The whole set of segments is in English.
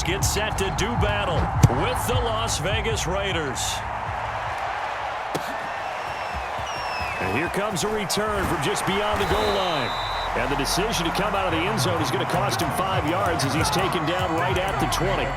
Eagles get set to do battle with the Las Vegas Raiders. And here comes a return from just beyond the goal line. And the decision to come out of the end zone is going to cost him 5 yards as he's taken down right at the 20.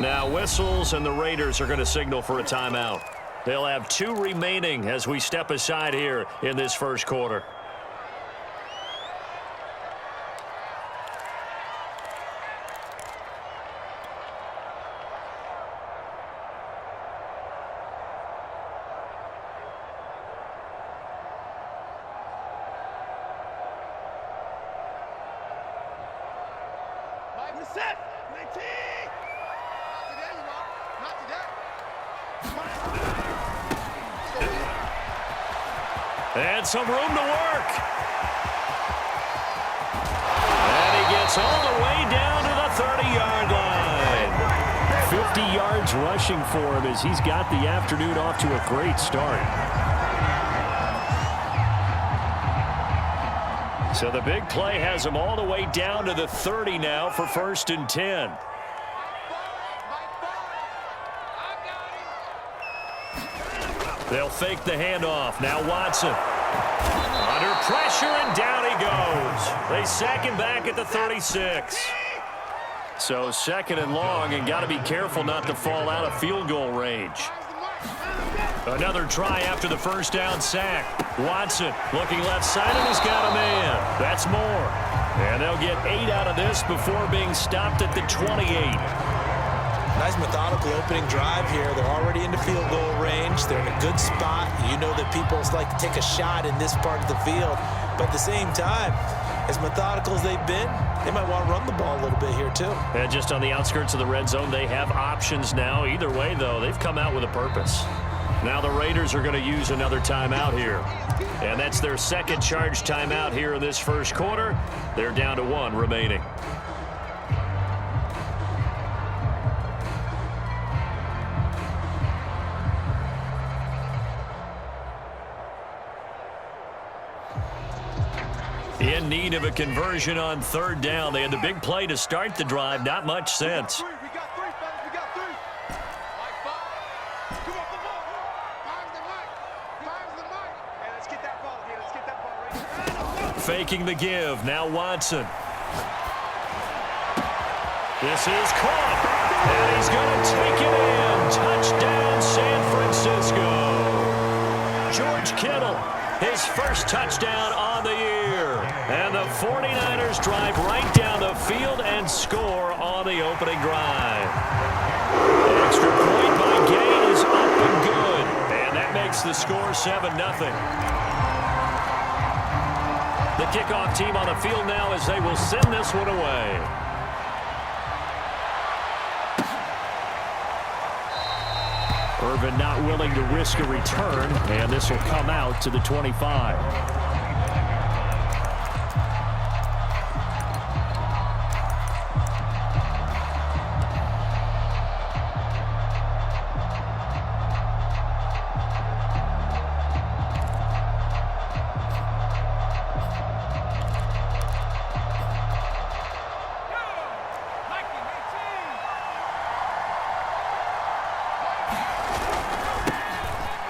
Now whistles, and the Raiders are going to signal for a timeout. They'll have 2 remaining as we step aside here in this first quarter. And some room to work. And he gets all the way down to the 30-yard line. 50 yards rushing for him as he's got the afternoon off to a great start. So the big play has him all the way down to the 30 now for 1st and 10. They'll fake the handoff. Now Watson. Under pressure, and down he goes. They sack him back at the 36. So 2nd and long, and got to be careful not to fall out of field goal range. Another try after the first down sack. Watson looking left side, and he's got a man. That's more. And they'll get 8 out of this before being stopped at the 28. Nice methodical opening drive here. They're already into field goal range. They're in a good spot. You know that people like to take a shot in this part of the field. But at the same time, as methodical as they've been, they might want to run the ball a little bit here too. And just on the outskirts of the red zone, they have options now. Either way, though, they've come out with a purpose. Now the Raiders are going to use another timeout here. And that's their 2nd charge timeout here in this first quarter. They're down to 1 remaining. In need of a conversion on 3rd down. They had the big play to start the drive. Not much sense. Faking the give. Now Watson. This is caught. And he's going to take it in. Touchdown, San Francisco. George Kittle, his first touchdown on the year. And the 49ers drive right down the field and score on the opening drive. The extra point by Gay is up and good. And that makes the score 7-0. The kickoff team on the field now as they will send this one away. Irvin not willing to risk a return, and this will come out to the 25.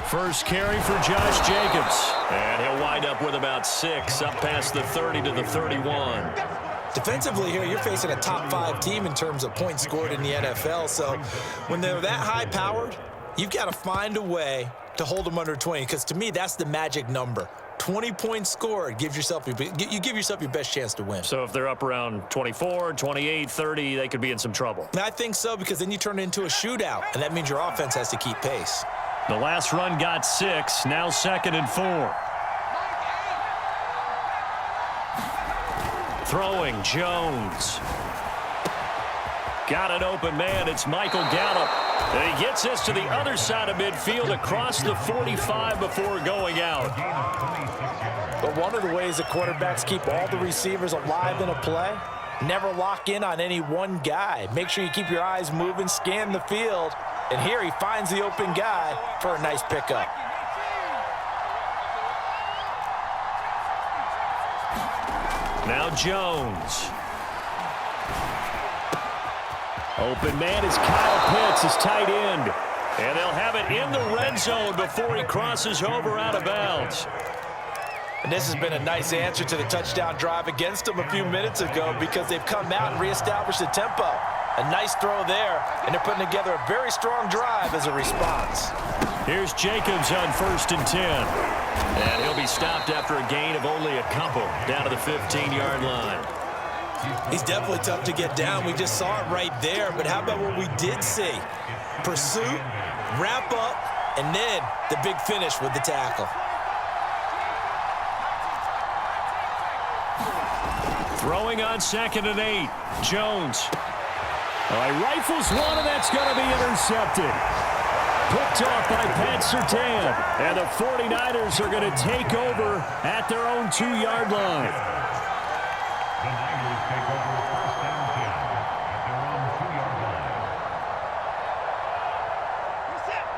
First carry for Josh Jacobs. And he'll wind up with about 6 up past the 30 to the 31. Defensively here, you're facing a top 5 team in terms of points scored in the NFL. So when they're that high-powered, you've got to find a way to hold them under 20. Because to me, that's the magic number. 20 points scored gives yourself you give yourself your best chance to win. So if they're up around 24, 28, 30, they could be in some trouble. I think so, because then you turn it into a shootout, and that means your offense has to keep pace. The last run got 6, now 2nd and 4. Throwing, Jones. Got an open man, it's Michael Gallup. And he gets us to the other side of midfield across the 45 before going out. But one of the ways that quarterbacks keep all the receivers alive in a play, never lock in on any one guy. Make sure you keep your eyes moving, scan the field, and here he finds the open guy for a nice pickup. Now Jones. Open man is Kyle Pitts, his tight end. And they'll have it in the red zone before he crosses over out of bounds. And this has been a nice answer to the touchdown drive against them a few minutes ago because they've come out and reestablished the tempo. A nice throw there, and they're putting together a very strong drive as a response. Here's Jacobs on 1st and 10. And he'll be stopped after a gain of only a couple down to the 15-yard line. He's definitely tough to get down. We just saw it right there. But how about what we did see? Pursuit, wrap up, and then the big finish with the tackle. Throwing on 2nd and 8. Jones. He rifles one, and that's going to be intercepted. Picked off by Pat Surtain. And the 49ers are going to take over at their own 2-yard line.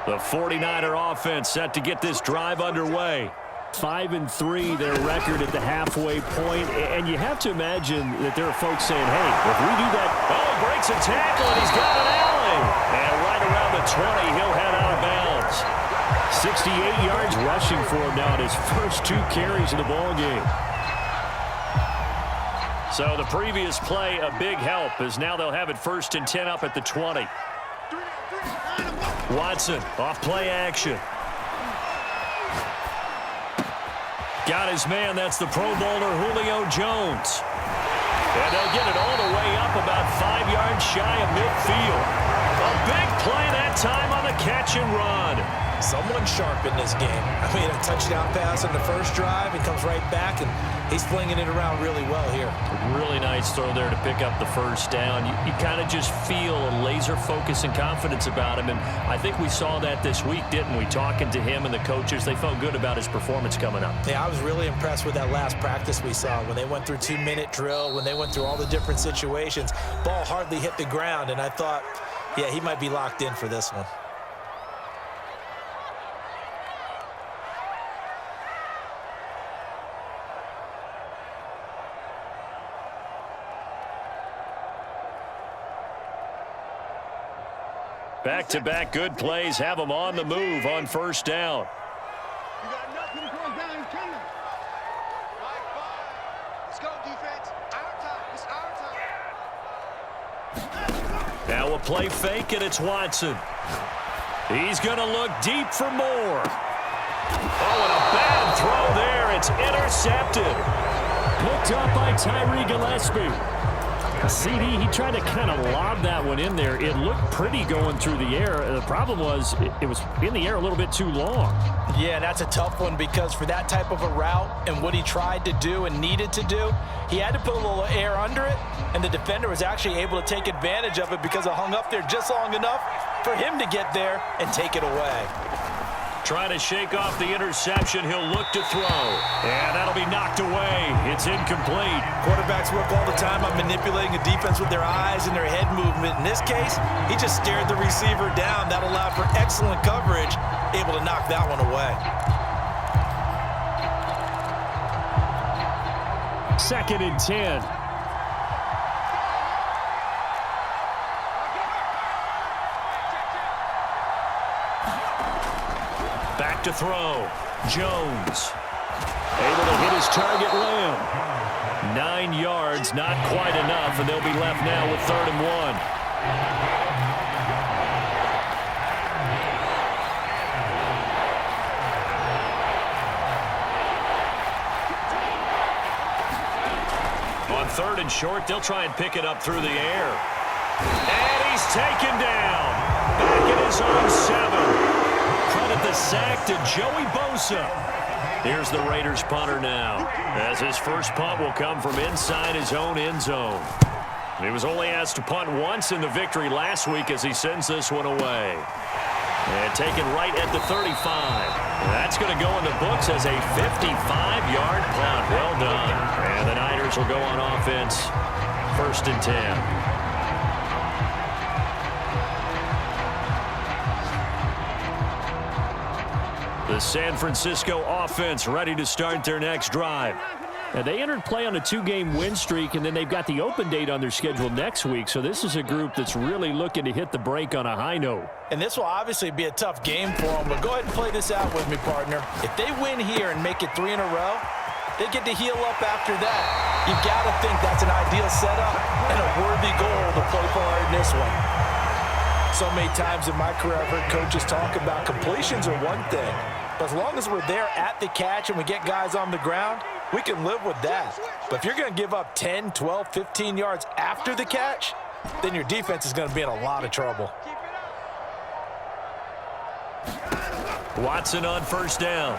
The 49er offense set to get this drive underway. 5-3, their record at the halfway point. And you have to imagine that there are folks saying, hey, if we do that, breaks a tackle, and he's got an alley. And right around the 20, he'll head out of bounds. 68 yards rushing for him now in his first 2 carries of the ballgame. So the previous play, a big help, as now they'll have it 1st and 10 up at the 20. Watson off play action. Got his man. That's the Pro Bowler Julio Jones. And they'll get it all the way up about 5 yards shy of midfield. A big play that time on the catch and run. Someone sharp in this game. I mean, a touchdown pass on the first drive. It comes right back, and he's flinging it around really well here. Really nice throw there to pick up the first down. You kind of just feel a laser focus and confidence about him, and I think we saw that this week, didn't we? Talking to him and the coaches, they felt good about his performance coming up. Yeah, I was really impressed with that last practice we saw when they went through 2-minute drill, when they went through all the different situations. Ball hardly hit the ground, and I thought, yeah, he might be locked in for this one. Back-to-back good plays have them on the move on 1st down. You got nothing to go down. He's coming. Let's go, defense. Our time. It's our time. Now a play fake, and it's Watson. He's going to look deep for more. Oh, and a bad throw there. It's intercepted. Picked up by Tyree Gillespie. CD, he tried to kind of lob that one in there. It looked pretty going through the air. The problem was it was in the air a little bit too long. Yeah, that's a tough one because for that type of a route and what he tried to do and needed to do, he had to put a little air under it, and the defender was actually able to take advantage of it because it hung up there just long enough for him to get there and take it away. Trying to shake off the interception. He'll look to throw. And that'll be knocked away. It's incomplete. Quarterbacks work all the time on manipulating a defense with their eyes and their head movement. In this case, he just stared the receiver down. That allowed for excellent coverage, able to knock that one away. 2nd and 10. Back to throw. Jones. Able to hit his target, Lamb. 9 yards, not quite enough, and they'll be left now with 3rd and 1. On 3rd and short, they'll try and pick it up through the air. And he's taken down. Back in his own 7. Credit the sack to Joey Bosa. Here's the Raiders punter now, as his first punt will come from inside his own end zone. He was only asked to punt once in the victory last week as he sends this one away. And taken right at the 35. That's going to go in the books as a 55-yard punt. Well done. And the Niners will go on offense, 1st and 10. The San Francisco offense ready to start their next drive. And they entered play on a 2-game win streak, and then they've got the open date on their schedule next week. So this is a group that's really looking to hit the break on a high note. And this will obviously be a tough game for them, but go ahead and play this out with me, partner. If they win here and make it 3 in a row, they get to heal up after that. You've got to think that's an ideal setup and a worthy goal to play for in this one. So many times in my career, I've heard coaches talk about completions are one thing, but as long as we're there at the catch and we get guys on the ground, we can live with that. But if you're going to give up 10, 12, 15 yards after the catch, then your defense is going to be in a lot of trouble. Watson on 1st down.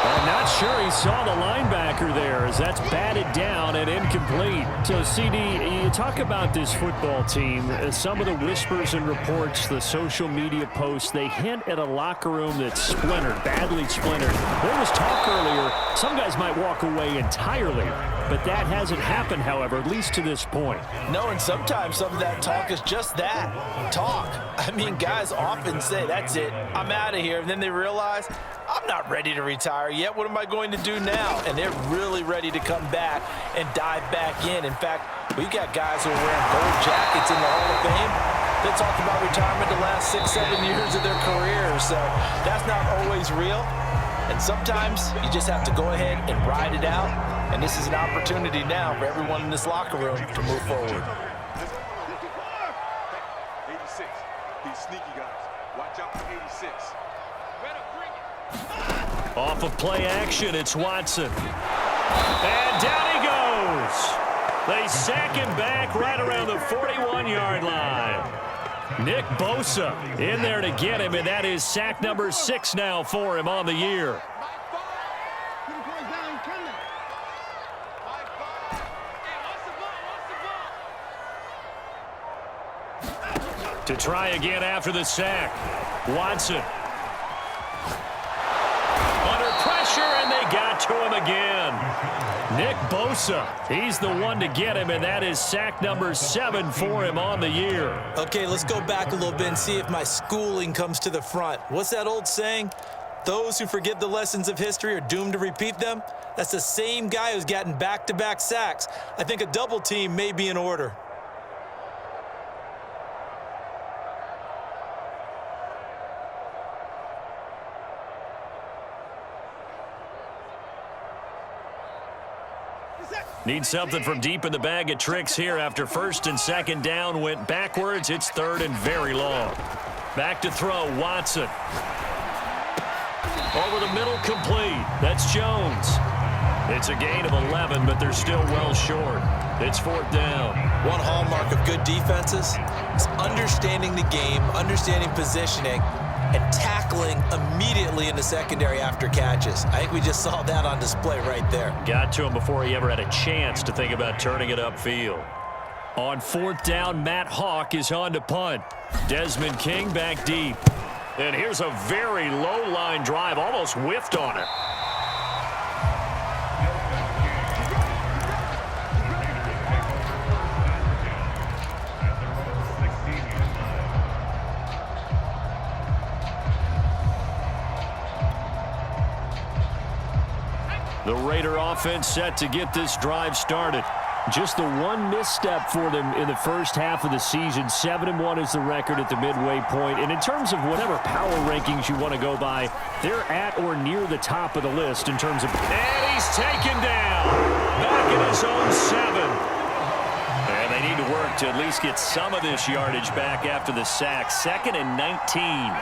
I'm not sure he saw the linebacker there as that's batted down and incomplete. So, CD, you talk about this football team. Some of the whispers and reports, the social media posts, they hint at a locker room that's splintered, badly splintered. There was talk earlier, some guys might walk away entirely. But that hasn't happened, however, at least to this point. No, and sometimes some of that talk is just that, talk. I mean, guys often say, that's it, I'm out of here. And then they realize, I'm not ready to retire yet. What am I going to do now? And they're really ready to come back and dive back in. In fact, we've got guys who are wearing gold jackets in the Hall of Fame. They talked about retirement the last 6-7 years of their careers. So that's not always real. And sometimes you just have to go ahead and ride it out. And this is an opportunity now for everyone in this locker room to move forward. 86. He's sneaky, guys. Watch out for 86. Off of play action, it's Watson. And down he goes. They sack him back right around the 41-yard line. Nick Bosa in there to get him, and that is sack number 6 now for him on the year. To try again after the sack. Watson. Under pressure, and they got to him again. Nick Bosa, he's the one to get him, and that is sack number 7 for him on the year. Okay, let's go back a little bit and see if my schooling comes to the front. What's that old saying? Those who forget the lessons of history are doomed to repeat them. That's the same guy who's gotten back-to-back sacks. I think a double team may be in order. Need something from deep in the bag of tricks here after 1st and 2nd down went backwards. It's 3rd and very long. Back to throw, Watson. Over the middle, complete. That's Jones. It's a gain of 11, but they're still well short. It's 4th down. One hallmark of good defenses is understanding the game, understanding positioning, and tackling immediately in the secondary after catches. I think we just saw that on display right there. Got to him before he ever had a chance to think about turning it upfield. On 4th down, Matt Hawk is on to punt. Desmond King back deep. And here's a very low line drive, almost whiffed on it. The Raider offense set to get this drive started. Just the one misstep for them in the first half of the season. 7-1 is the record at the midway point. And in terms of whatever power rankings you want to go by, they're at or near the top of the list in terms of... And he's taken down. Back in his own 7. And they need to work to at least get some of this yardage back after the sack. 2nd and 19.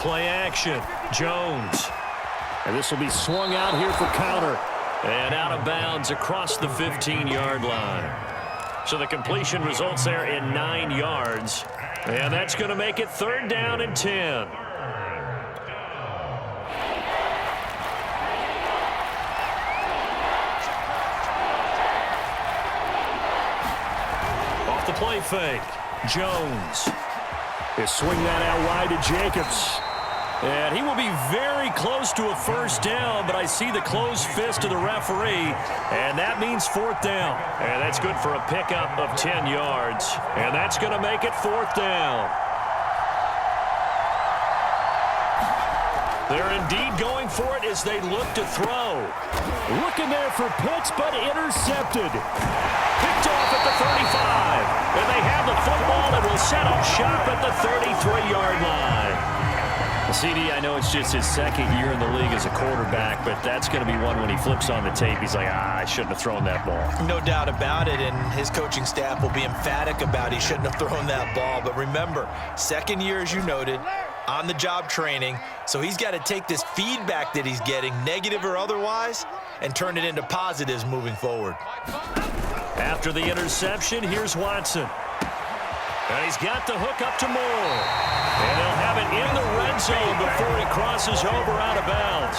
Play action. Jones. And this will be swung out here for counter. And out of bounds across the 15-yard line. So the completion results there in 9 yards. And that's going to make it 3rd down and 10. the play fake. Jones. They swing that out wide to Jacobs. And he will be very close to a first down, but I see the closed fist of the referee, and that means fourth down. And that's good for a pickup of 10 yards. And that's going to make it fourth down. They're indeed going for it as they look to throw. Looking there for Pitts, but intercepted. Picked off at the 35. And they have the football and will set up shop at the 33-yard line. CD, I know it's just his second year in the league as a quarterback, but that's going to be one when he flips on the tape. He's like, I shouldn't have thrown that ball. No doubt about it, and his coaching staff will be emphatic about he shouldn't have thrown that ball. But remember, second year, as you noted, on-the-job training, so he's got to take this feedback that he's getting, negative or otherwise, and turn it into positives moving forward. After the interception, here's Watson. And he's got the hook up to Moore. And they'll have it in the red zone before he crosses over out of bounds.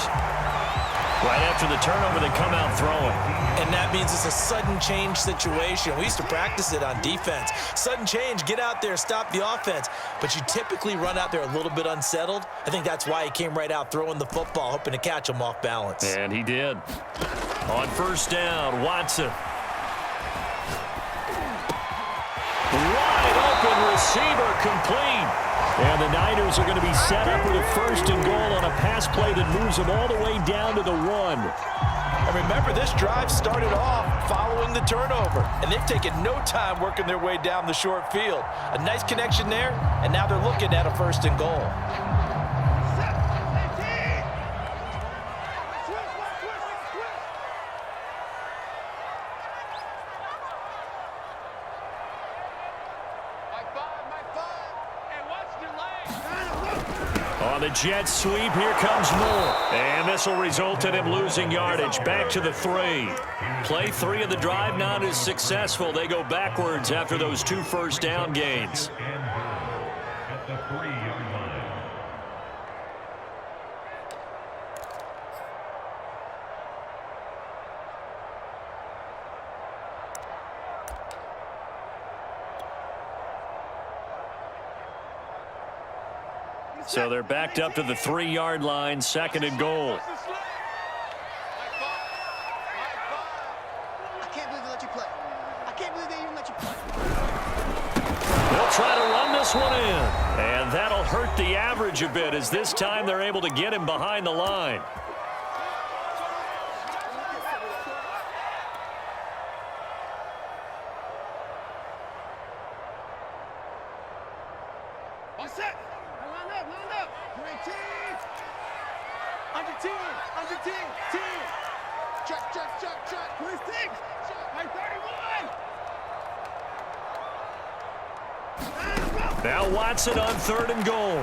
Right after the turnover, they come out throwing. And that means it's a sudden change situation. We used to practice it on defense. Sudden change, get out there, stop the offense. But you typically run out there a little bit unsettled. I think that's why he came right out throwing the football, hoping to catch him off balance. And he did. On first down, Watson. Wide open receiver, complete. And the Niners are going to be set up with a first and goal on a pass play that moves them all the way down to the 1. And remember, this drive started off following the turnover, and they've taken no time working their way down the short field. A nice connection there, and now they're looking at a first and goal. On the jet sweep, here comes Moore. And this will result in him losing yardage. Back to the 3. Play 3 of the drive not as successful. They go backwards after those 2 first down gains. So they're backed up to the 3-yard line, second and goal. I can't believe they let you play. I can't believe they even let you play. They'll try to run this one in. And that'll hurt the average a bit as this time they're able to get him behind the line. Now Watson on third and goal.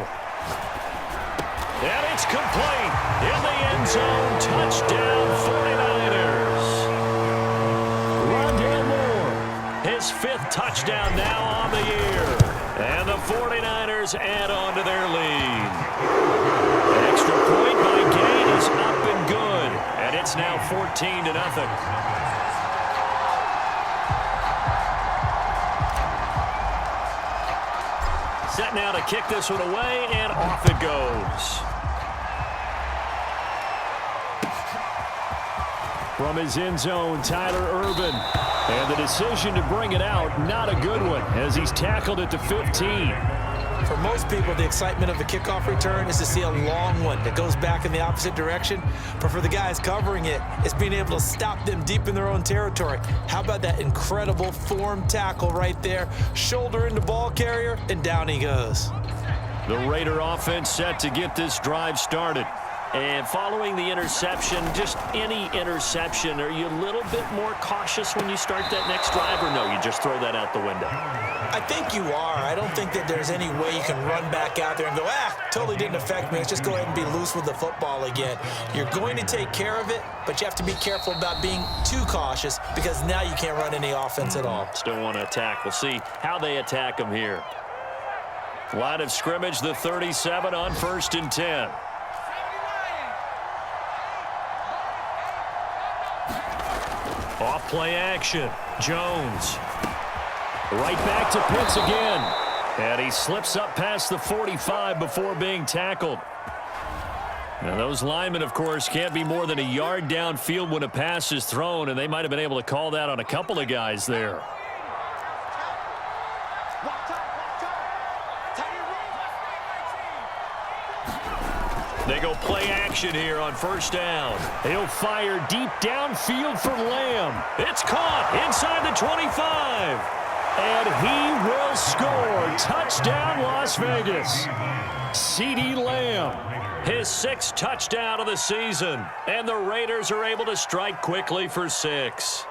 And it's complete. In the end zone, touchdown 49ers. Rondale Moore, his 5th touchdown now on the year. And the 49ers add on to their lead. An extra point by Gain is up and good. And it's now 14-0. Set now to kick this one away, and off it goes. From his end zone, Tyler Urban. And the decision to bring it out, not a good one, as he's tackled at the 15. For most people, the excitement of the kickoff return is to see a long one that goes back in the opposite direction. But for the guys covering it, it's being able to stop them deep in their own territory. How about that incredible form tackle right there? Shoulder into ball carrier, and down he goes. The Raider offense set to get this drive started. And following the interception, just any interception, are you a little bit more cautious when you start that next drive, or no, you just throw that out the window? I think you are. I don't think that there's any way you can run back out there and go, totally didn't affect me. Let's just go ahead and be loose with the football again. You're going to take care of it, but you have to be careful about being too cautious because now you can't run any offense at all. Still want to attack. We'll see how they attack them here. Line of scrimmage, the 37 on 1st and 10. Off play action. Jones. Right back to Pitts again. And he slips up past the 45 before being tackled. Now, those linemen, of course, can't be more than a yard downfield when a pass is thrown, and they might have been able to call that on a couple of guys there. They go play action here on first down. He'll fire deep downfield for Lamb. It's caught inside the 25. And he will score. Touchdown, Las Vegas. CeeDee Lamb. His 6th touchdown of the season. And the Raiders are able to strike quickly for 6.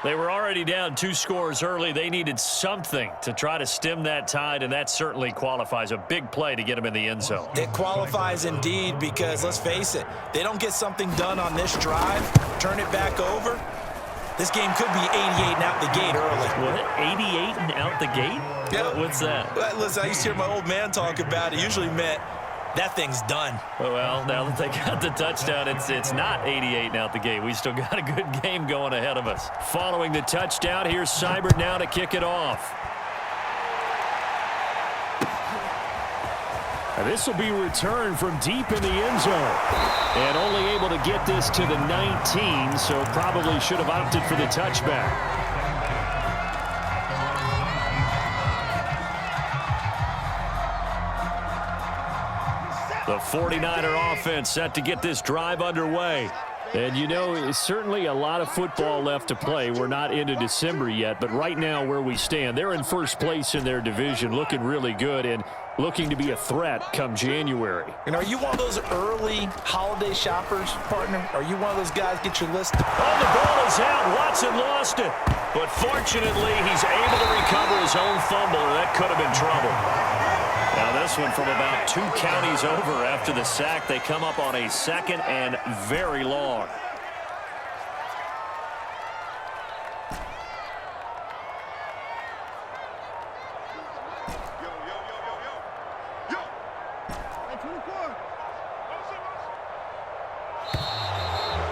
They were already down 2 scores early. They needed something to try to stem that tide, and that certainly qualifies. A big play to get them in the end zone. It qualifies indeed because, let's face it, they don't get something done on this drive, turn it back over, this game could be 88 and out the gate early. What? 88 and out the gate? Yeah. What's that? Listen, I used to hear my old man talk about it. Usually meant that thing's done. Well, now that they got the touchdown, it's not 88 and out the gate. We still got a good game going ahead of us. Following the touchdown, here's Seibert now to kick it off. And this will be returned from deep in the end zone. And only able to get this to the 19, so probably should have opted for the touchback. The 49er offense set to get this drive underway. And, you know, it's certainly a lot of football left to play. We're not into December yet, but right now where we stand, they're in first place in their division, looking really good and looking to be a threat come January. And are you one of those early holiday shoppers, partner? Are you one of those guys, get your list? Oh, the ball is out. Watson lost it. But fortunately, he's able to recover his own fumble, or that could have been trouble. Now this one from about 2 counties over after the sack. They come up on a 2nd and very long.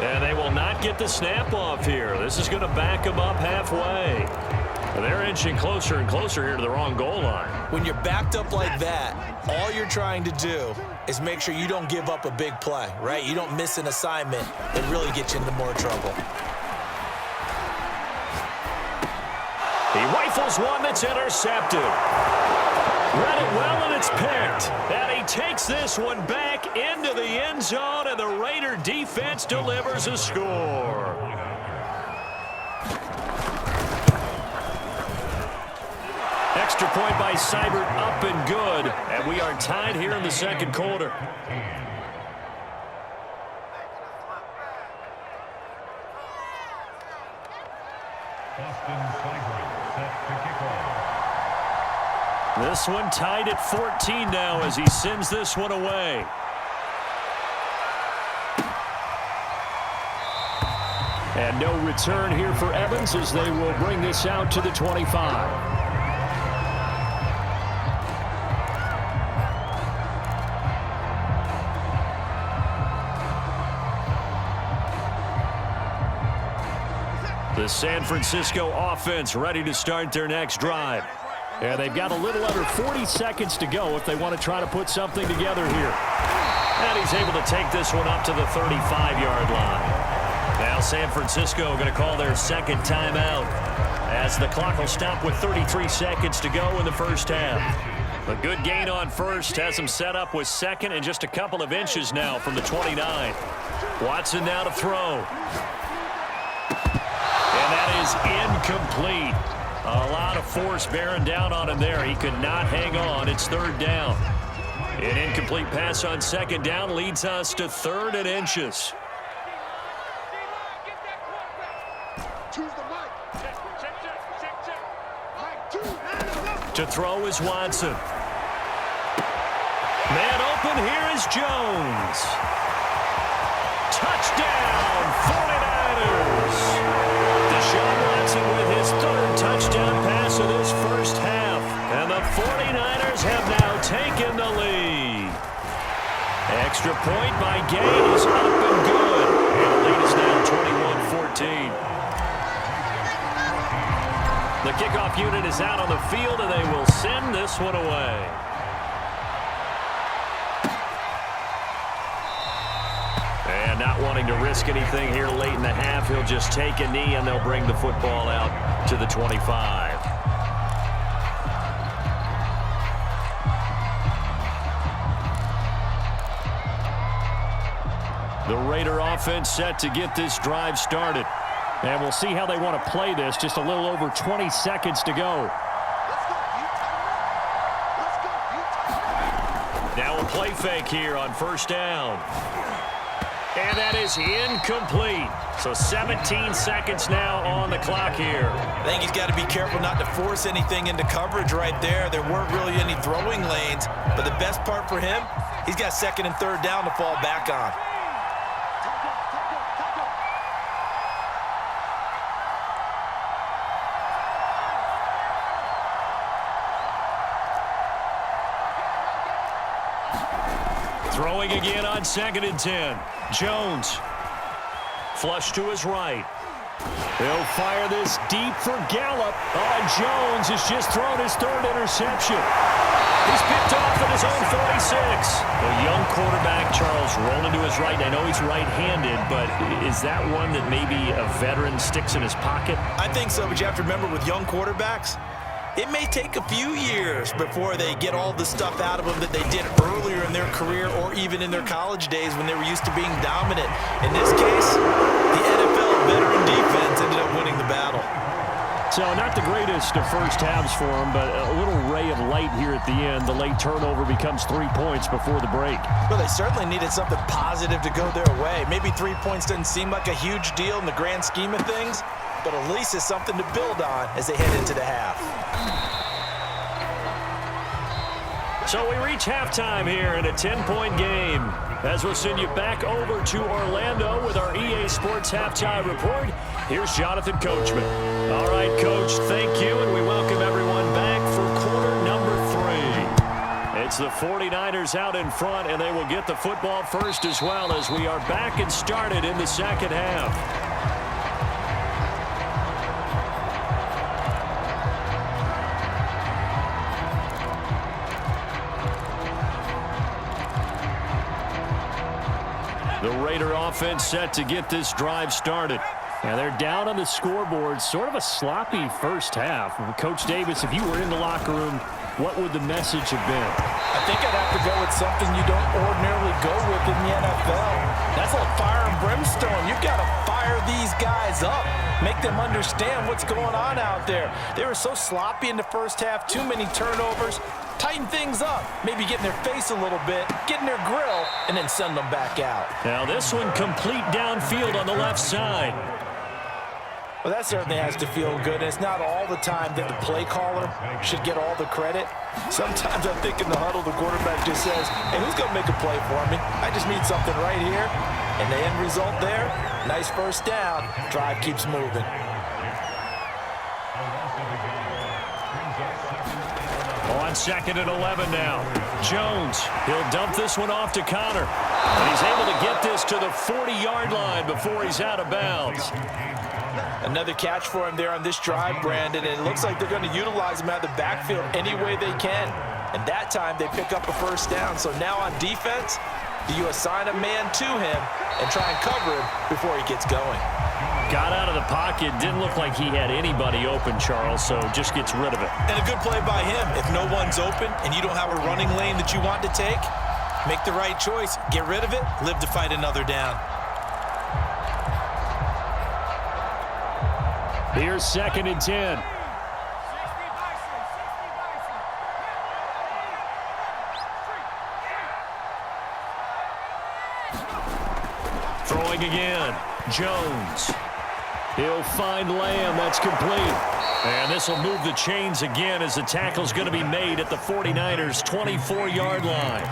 And they will not get the snap off here. This is going to back them up halfway. They're inching closer and closer here to the wrong goal line. When you're backed up like that, all you're trying to do is make sure you don't give up a big play, right? You don't miss an assignment that really gets you into more trouble. He rifles one that's intercepted. Read it well, and it's picked. And he takes this one back into the end zone, and the Raider defense delivers a score. Extra point by Seibert, up and good. And we are tied here in the second quarter. This one tied at 14 now as he sends this one away. And no return here for Evans as they will bring this out to the 25. The San Francisco offense ready to start their next drive. And they've got a little under 40 seconds to go if they want to try to put something together here. And he's able to take this one up to the 35-yard line. Now San Francisco going to call their second timeout as the clock will stop with 33 seconds to go in the first half. A good gain on first has them set up with second and just a couple of inches now from the 29. Watson now to throw. And that is incomplete. A lot of force bearing down on him there. He could not hang on. It's third down. An incomplete pass on second down leads us to 3rd and inches. To throw is Watson. Man open, here is Jones. Touchdown, 49ers. Deshaun Watson with his 3rd touchdown pass of this first half. And the 49ers have now taken the lead. Extra point by Gay is up and good. And the lead is now 21-14. The kickoff unit is out on the field, and they will send this one away. And not wanting to risk anything here late in the half, he'll just take a knee, and they'll bring the football out to the 25. The Raider offense set to get this drive started. And we'll see how they want to play this. Just a little over 20 seconds to go. Now a play fake here on first down. And that is incomplete. So 17 seconds now on the clock here. I think he's got to be careful not to force anything into coverage right there. There weren't really any throwing lanes. But the best part for him, he's got second and third down to fall back on. Throwing again on 2nd and 10. Jones. Flush to his right. He'll fire this deep for Gallup. Jones has just thrown his third interception. He's picked off at his own 46. A young quarterback, Charles, rolling to his right. I know he's right-handed, but is that one that maybe a veteran sticks in his pocket? I think so, but you have to remember with young quarterbacks, it may take a few years before they get all the stuff out of them that they did earlier in their career or even in their college days when they were used to being dominant. In this case, the NFL veteran defense ended up winning the battle. So not the greatest of first halves for him, but a little ray of light here at the end. The late turnover becomes 3 points before the break. Well, they certainly needed something positive to go their way. Maybe 3 points doesn't seem like a huge deal in the grand scheme of things, but at least it's something to build on as they head into the half. So we reach halftime here in a 10-point game. As we'll send you back over to Orlando with our EA Sports Halftime Report, here's Jonathan Coachman. All right, Coach, thank you, and we welcome everyone back for quarter number 3. It's the 49ers out in front, and they will get the football first as well as we are back and started in the second half. The Raider offense set to get this drive started. Now they're down on the scoreboard. Sort of a sloppy first half. Coach Davis, if you were in the locker room, what would the message have been? I think I'd have to go with something you don't ordinarily go with in the NFL. That's like fire and brimstone. You've got to fire these guys up. Make them understand what's going on out there. They were so sloppy in the first half. Too many turnovers. Tighten things up. Maybe get in their face a little bit, get in their grill, and then send them back out. Now this one complete downfield on the left side. Well, that certainly has to feel good. And it's not all the time that the play caller should get all the credit. Sometimes I think in the huddle, the quarterback just says, hey, who's going to make a play for me? I just need something right here. And the end result there, nice first down. Drive keeps moving. On 2nd and 11 now. Jones, he'll dump this one off to Connor. And he's able to get this to the 40-yard line before he's out of bounds. Another catch for him there on this drive, Brandon, and it looks like they're going to utilize him out of the backfield any way they can. And that time they pick up a first down. So now on defense, do you assign a man to him and try and cover him before he gets going? Got out of the pocket. Didn't look like he had anybody open, Charles, so just gets rid of it. And a good play by him. If no one's open and you don't have a running lane that you want to take, make the right choice. Get rid of it. Live to fight another down. Here's 2nd and 10. Throwing again. Jones. He'll find Lamb. That's complete. And this will move the chains again as the tackle's going to be made at the 49ers' 24-yard line.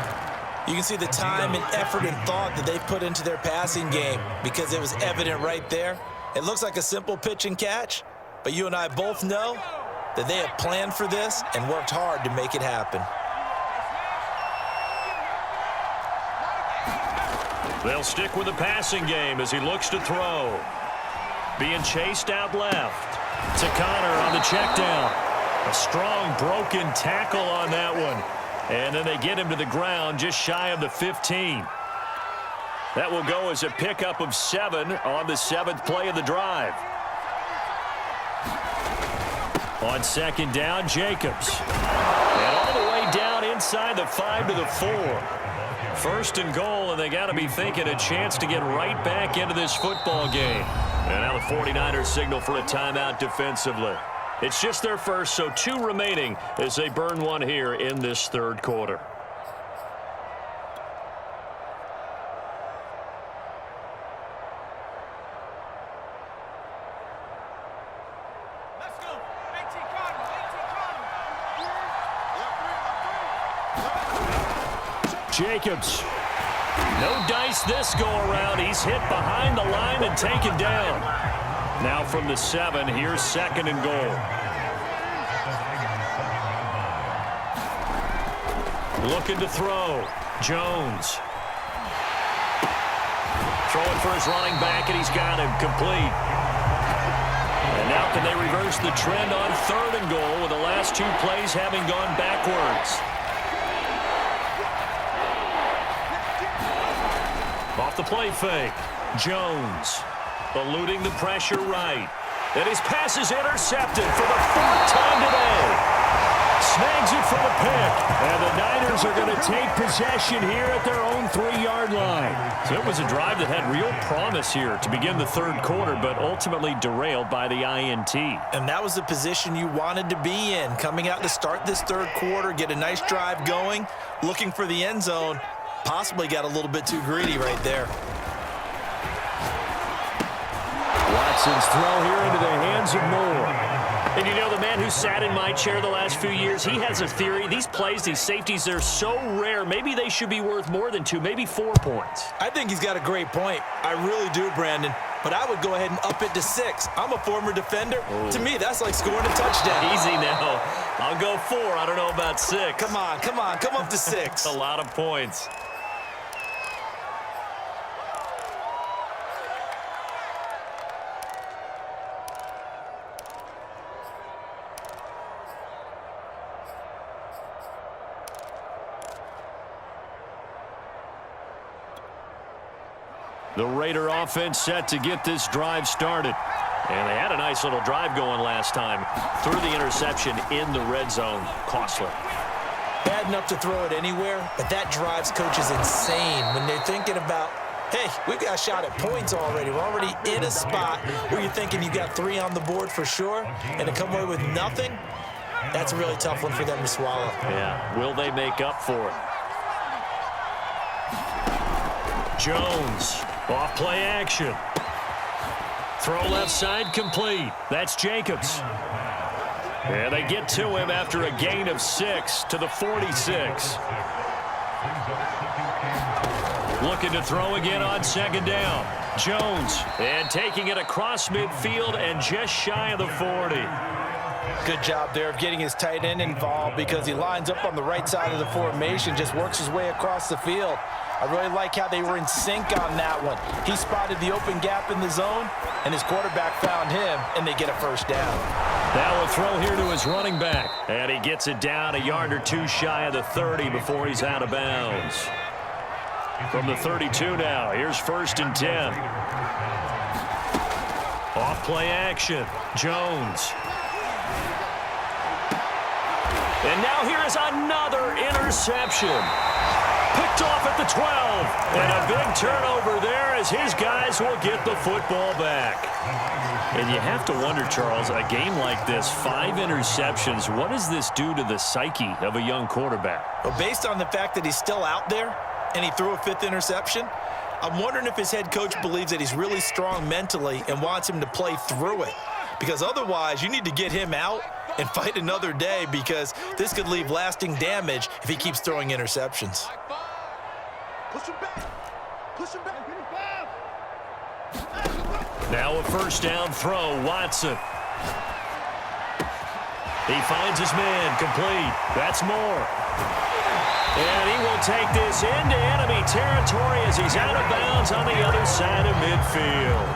You can see the time and effort and thought that they put into their passing game because it was evident right there. It looks like a simple pitch and catch, but you and I both know that they have planned for this and worked hard to make it happen. They'll stick with the passing game as he looks to throw. being chased out left. To Connor on the check down. A strong broken tackle on that one. And then they get him to the ground just shy of the 15. That will go as a pickup of 7 on the 7th play of the drive. On second down, Jacobs. And all the way down inside the 5 to the 4. 1st and goal, and they got to be thinking a chance to get right back into this football game. And now the 49ers signal for a timeout defensively. It's just their first, so 2 remaining as they burn one here in this 3rd quarter. Jacobs. No dice this go-around. He's hit behind the line and taken down. Now from the 7, here's 2nd and goal. Looking to throw. Jones. Throwing for his running back, and he's got him complete. And now can they reverse the trend on 3rd and goal with the last 2 plays having gone backwards? Off the play fake. Jones eluding the pressure right. And his pass is intercepted for the 4th time today. Snags it for the pick. And the Niners are going to take possession here at their own 3-yard line. So it was a drive that had real promise here to begin the 3rd quarter, but ultimately derailed by the INT. And that was the position you wanted to be in. Coming out to start this 3rd quarter, get a nice drive going, looking for the end zone. Possibly got a little bit too greedy right there. Watson's throw here into the hands of Moore. And you know, the man who sat in my chair the last few years, he has a theory. These plays, these safeties, they're so rare. Maybe they should be worth more than 2, maybe 4 points. I think he's got a great point. I really do, Brandon. But I would go ahead and up it to 6. I'm a former defender. Ooh. To me, that's like scoring a touchdown. Easy now. I'll go 4. I don't know about 6. Come on. Come up to 6. A lot of points. The Raider offense set to get this drive started. And they had a nice little drive going last time. Threw the interception in the red zone. Costly. Bad enough to throw it anywhere, but that drives coaches insane when they're thinking about, hey, we've got a shot at points already. We're already in a spot where you're thinking you got 3 on the board for sure, and to come away with nothing, that's a really tough one for them to swallow. Yeah, will they make up for it? Jones. Off play action. Throw left side complete. That's Jacobs. And they get to him after a gain of 6 to the 46. Looking to throw again on 2nd down. Jones. And taking it across midfield and just shy of the 40. Good job there of getting his tight end involved because he lines up on the right side of the formation, just works his way across the field. I really like how they were in sync on that one. He spotted the open gap in the zone, and his quarterback found him, and they get a 1st down. Now a throw here to his running back. And he gets it down a yard or 2 shy of the 30 before he's out of bounds. From the 32 now, here's 1st and 10. Off play action. Jones. And now here is another interception. Picked off at the 12. And a big turnover there as his guys will get the football back. And you have to wonder, Charles, a game like this, 5 interceptions, what does this do to the psyche of a young quarterback? Well, based on the fact that he's still out there and he threw a 5th interception, I'm wondering if his head coach believes that he's really strong mentally and wants him to play through it. Because otherwise, you need to get him out and fight another day because this could leave lasting damage if he keeps throwing interceptions. Push him back. Push him back. Now a 1st down throw, Watson. He finds his man, complete. That's Moore. And he will take this into enemy territory as he's out of bounds on the other side of midfield.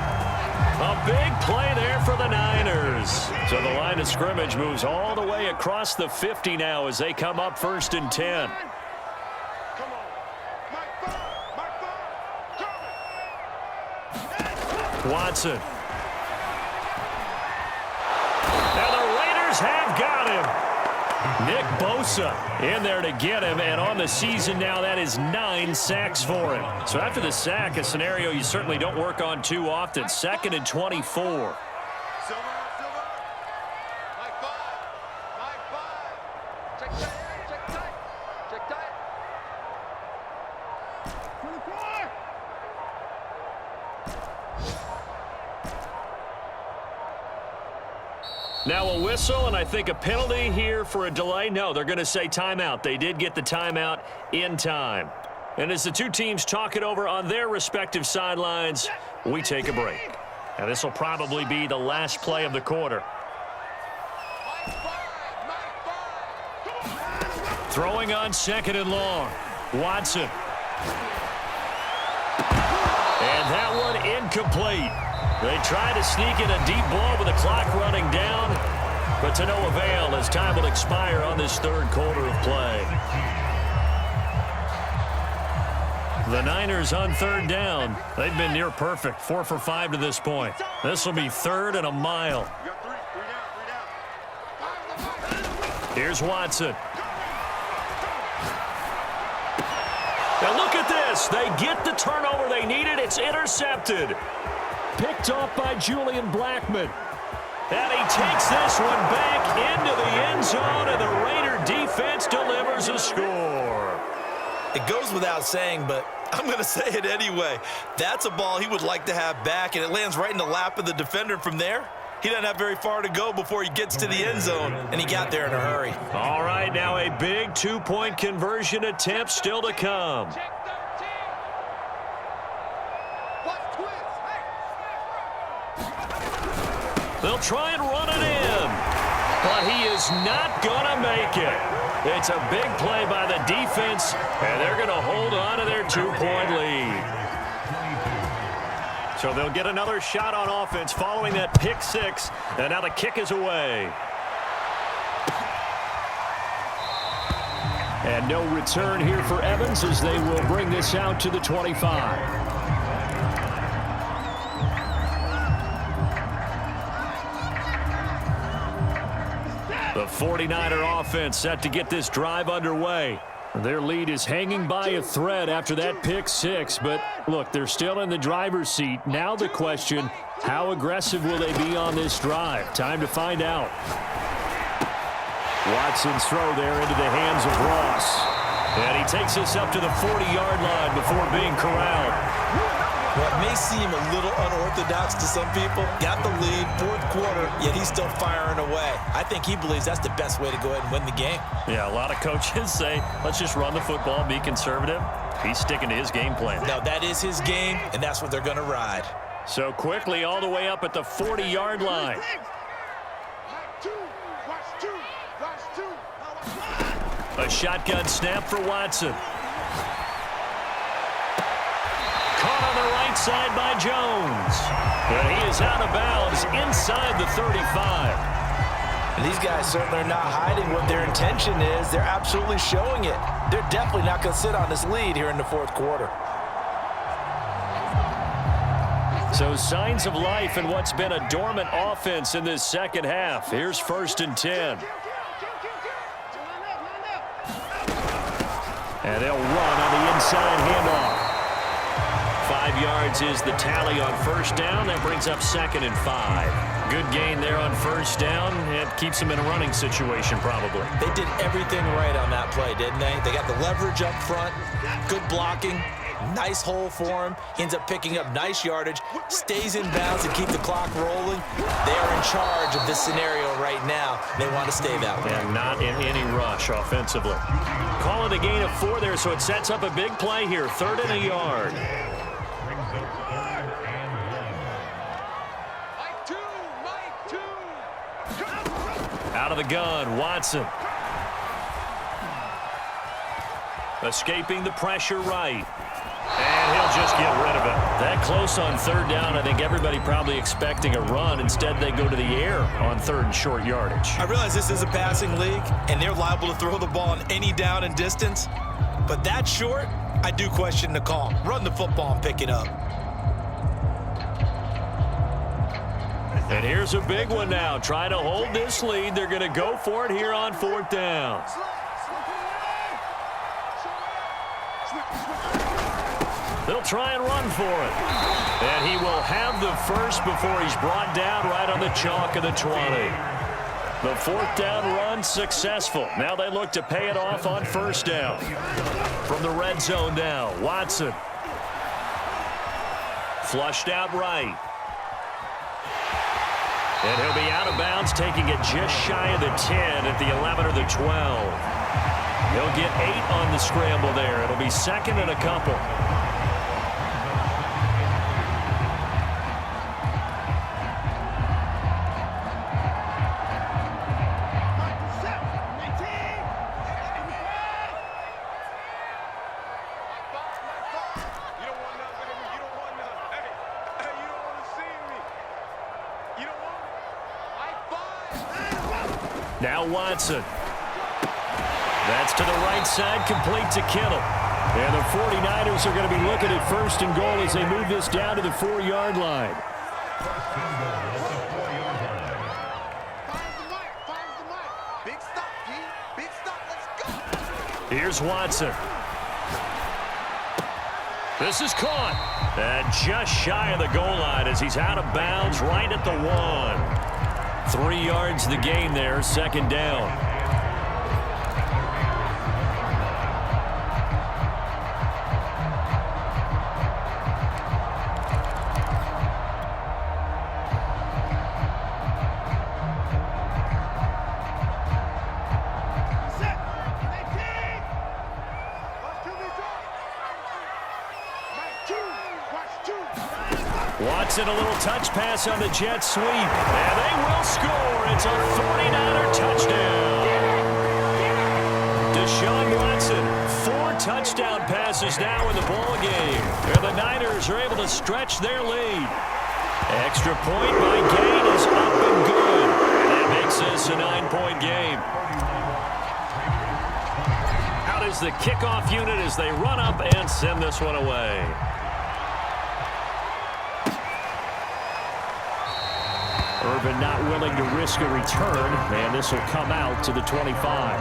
A big play there for the Niners. So the line of scrimmage moves all the way across the 50 now as they come up 1st and 10. Come on. Mike Barr. Watson. Now the Raiders have got him. Nick Bosa in there to get him, and on the season now, that is 9 sacks for him. So after the sack, a scenario you certainly don't work on too often. 2nd and 24. Silver. Mike Barr. Check tight. Check tight. 24. Now a whistle, and I think a penalty here for a delay. No, they're going to say timeout. They did get the timeout in time. And as the two teams talk it over on their respective sidelines, we take a break. Now this will probably be the last play of the quarter. Throwing on 2nd and long. Watson. And that one incomplete. They try to sneak in a deep ball with the clock running down, but to no avail as time will expire on this 3rd quarter of play. The Niners on 3rd down. They've been near perfect, 4 for 5 to this point. This will be 3rd and a mile. You got 3 down. Here's Watson. Now look at this. They get the turnover they needed. It's intercepted. Picked off by Julian Blackmon. And he takes this one back into the end zone, and the Raider defense delivers a score. It goes without saying, but I'm going to say it anyway. That's a ball he would like to have back, and it lands right in the lap of the defender from there. He doesn't have very far to go before he gets to the end zone, and he got there in a hurry. All right, now a big 2-point conversion attempt still to come. They'll try and run it in, but he is not going to make it. It's a big play by the defense, and they're going to hold on to their 2-point lead. So they'll get another shot on offense following that pick 6, and now the kick is away. And no return here for Evans as they will bring this out to the 25. The 49er offense set to get this drive underway. Their lead is hanging by a thread after that pick 6, but look, they're still in the driver's seat. Now the question, how aggressive will they be on this drive? Time to find out. Watson's throw there into the hands of Ross. And he takes us up to the 40-yard line before being corralled. What may seem a little unorthodox to some people, got the lead, 4th quarter, yet he's still firing away. I think he believes that's the best way to go ahead and win the game. Yeah, a lot of coaches say, let's just run the football, be conservative. He's sticking to his game plan. Now, that is his game, and that's what they're going to ride. So quickly all the way up at the 40-yard line. A shotgun snap for Watson. Caught on the right side by Jones. And he is out of bounds inside the 35. And these guys certainly are not hiding what their intention is. They're absolutely showing it. They're definitely not going to sit on this lead here in the 4th quarter. So signs of life in what's been a dormant offense in this 2nd half. Here's 1st and 10. And they'll run on the inside handoff. 5 yards is the tally on 1st down. That brings up 2nd and 5. Good gain there on 1st down. It keeps them in a running situation probably. They did everything right on that play, didn't they? They got the leverage up front, good blocking, nice hole for him. He ends up picking up nice yardage, stays in bounds and keep the clock rolling. They are in charge of this scenario right now. They want to stay that way. And not in any rush offensively. Call it a gain of 4 there, so it sets up a big play here. 3rd and a yard. Out of the gun, Watson. Escaping the pressure right. And he'll just get rid of it. That close on third down, I think everybody probably expecting a run. Instead, they go to the air on third and short yardage. I realize this is a passing league, and they're liable to throw the ball on any down and distance. But that short, I do question the call. Run the football and pick it up. And here's a big one now. Trying to hold this lead. They're going to go for it here on fourth down. They'll try and run for it. And he will have the first before he's brought down right on the chalk of the 20. The fourth down run successful. Now they look to pay it off on first down. From the red zone now, Watson. Flushed out right. And he'll be out of bounds, taking it just shy of the 10 at the 11 or the 12. He'll get 8 on the scramble there. It'll be second and a couple. Now Watson. That's to the right side, complete to Kittle. And the 49ers are going to be looking at first and goal as they move this down to the 4-yard line. Big stop, G. Big stop. Let's go. Here's Watson. This is caught. And just shy of the goal line as he's out of bounds right at the 1. 3 yards the gain there, second down. Watson, a little touch pass on the jet sweep. And they will score. It's a 49er touchdown. Deshaun Watson, 4 touchdown passes now in the ball game. And the Niners are able to stretch their lead. Extra point by Gain is up and good. And that makes this a 9-point game. Out is the kickoff unit as they run up and send this one away. Irvin not willing to risk a return, and this will come out to the 25.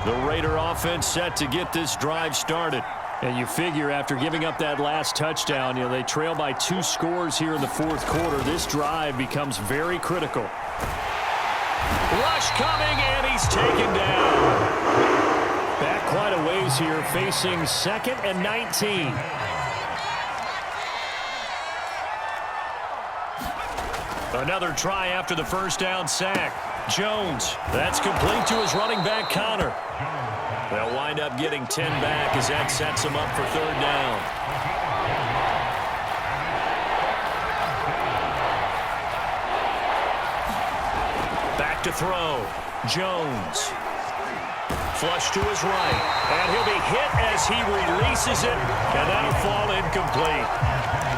The Raider offense set to get this drive started. And you figure after giving up that last touchdown, they trail by 2 scores here in the fourth quarter. This drive becomes very critical. Rush coming, and he's taken down. Back quite a ways here, facing 2nd and 19. Another try after the first down sack. Jones, that's complete to his running back, Connor. They'll wind up getting 10 back as that sets them up for third down. Back to throw. Jones. Flush to his right. And he'll be hit as he releases it. And that'll fall incomplete.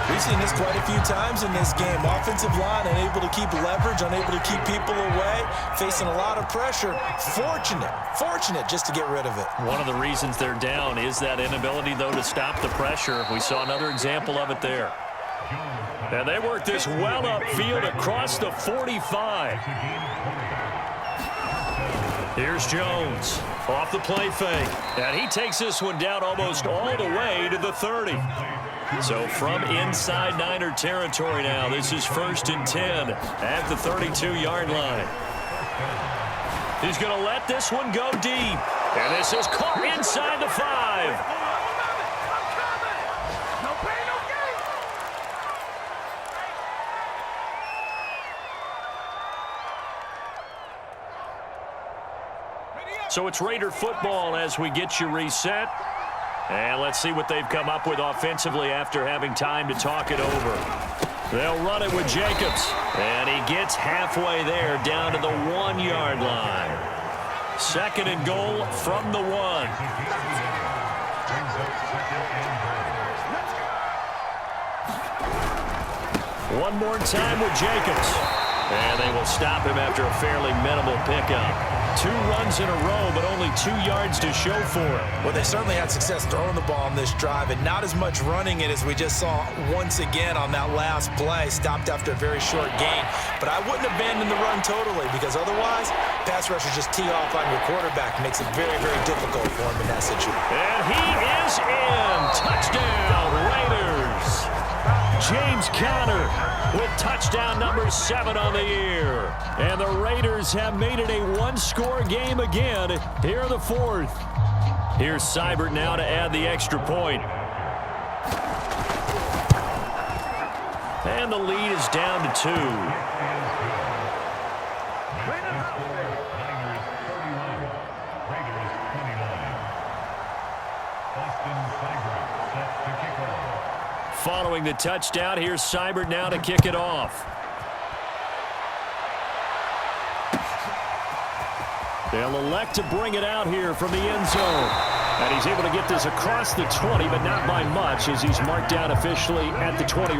We've seen this quite a few times in this game. Offensive line unable to keep leverage, unable to keep people away, facing a lot of pressure. Fortunate just to get rid of it. One of the reasons they're down is that inability, though, to stop the pressure. We saw another example of it there. And they work this well upfield across the 45. Here's Jones off the play fake. And he takes this one down almost all the way to the 30. So from inside Niner territory now, this is 1st and 10 at the 32-yard line. He's going to let this one go deep. And this is caught inside the 5. So it's Raider football as we get you reset. And let's see what they've come up with offensively after having time to talk it over. They'll run it with Jacobs. And he gets halfway there down to the 1-yard line. 2nd and goal from the 1. One more time with Jacobs. And they will stop him after a fairly minimal pickup. 2 runs in a row, but only 2 yards to show for it. Well, they certainly had success throwing the ball on this drive, and not as much running it as we just saw once again on that last play. Stopped after a very short gain. But I wouldn't abandon the run totally, because otherwise, pass rushers just tee off on your quarterback. Makes it very, very difficult for him in that situation. And he is in. Touchdown, Raiders. James Conner with touchdown number 7 on the year. And the Raiders have made it a 1-score game again here in the 4th. Here's Seibert now to add the extra point. And the lead is down to 2. Following the touchdown, here's Seibert now to kick it off. They'll elect to bring it out here from the end zone. And he's able to get this across the 20, but not by much, as he's marked down officially at the 21.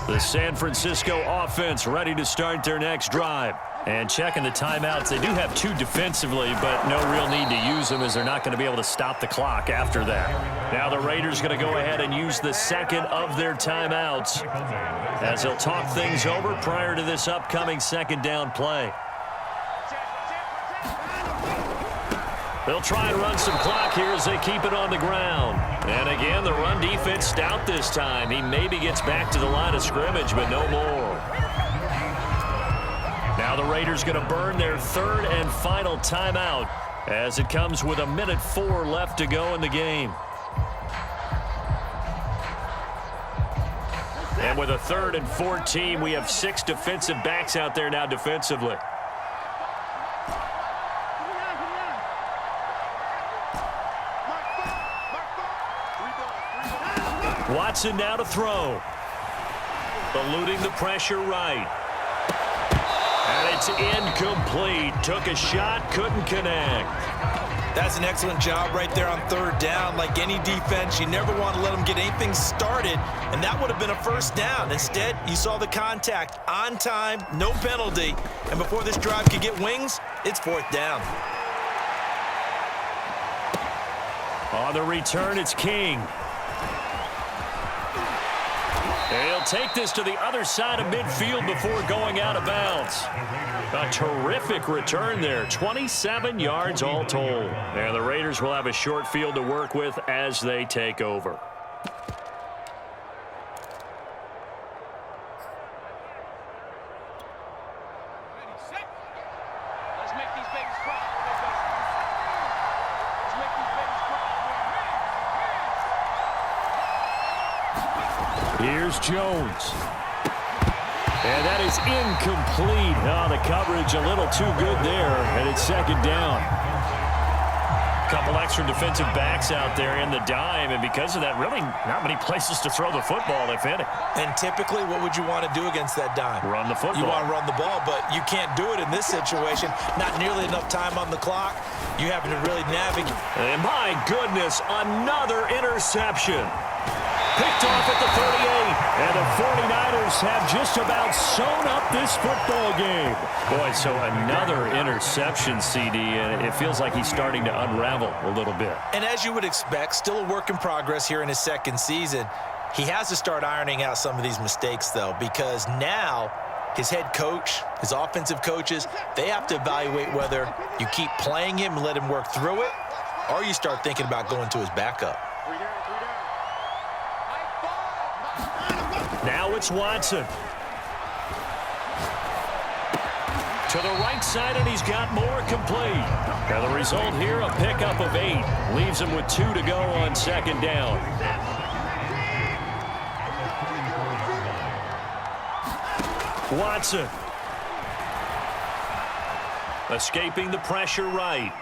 The San Francisco offense ready to start their next drive. And checking the timeouts, they do have 2 defensively, but no real need to use them as they're not going to be able to stop the clock after that. Now the Raiders going to go ahead and use the 2nd of their timeouts as they'll talk things over prior to this upcoming 2nd down play. They'll try and run some clock here as they keep it on the ground. And again, the run defense stout this time. He maybe gets back to the line of scrimmage, but no more. Now the Raiders going to burn their 3rd and final timeout as it comes with 1:04 left to go in the game. And with a 3rd and 14, we have 6 defensive backs out there now defensively. Watson now to throw. Eluding the pressure right. And it's incomplete. Took a shot, couldn't connect. That's an excellent job right there on 3rd down. Like any defense, you never want to let them get anything started, and that would have been a 1st down. Instead, you saw the contact on time, no penalty, and before this drive could get wings, it's 4th down. On the return, it's King. He'll take this to the other side of midfield before going out of bounds. A terrific return there. 27 yards all told. And the Raiders will have a short field to work with as they take over. Here's Jones. And that is incomplete. Oh, the coverage a little too good there, and it's 2nd down. A couple extra defensive backs out there in the dime, and because of that, really not many places to throw the football, if any. And typically, what would you want to do against that dime? Run the football. You want to run the ball, but you can't do it in this situation. Not nearly enough time on the clock. You having to really navigate. And my goodness, another interception. Picked off at the 38, and the 49ers have just about sewn up this football game. Boy, so another interception, CD, and it feels like he's starting to unravel a little bit. And as you would expect, still a work in progress here in his 2nd season. He has to start ironing out some of these mistakes, though, because now his head coach, his offensive coaches, they have to evaluate whether you keep playing him and let him work through it, or you start thinking about going to his backup. Now it's Watson. To the right side, and he's got more complete. And the result here, a pickup of 8. Leaves him with 2 to go on 2nd down. Watson. Escaping the pressure right.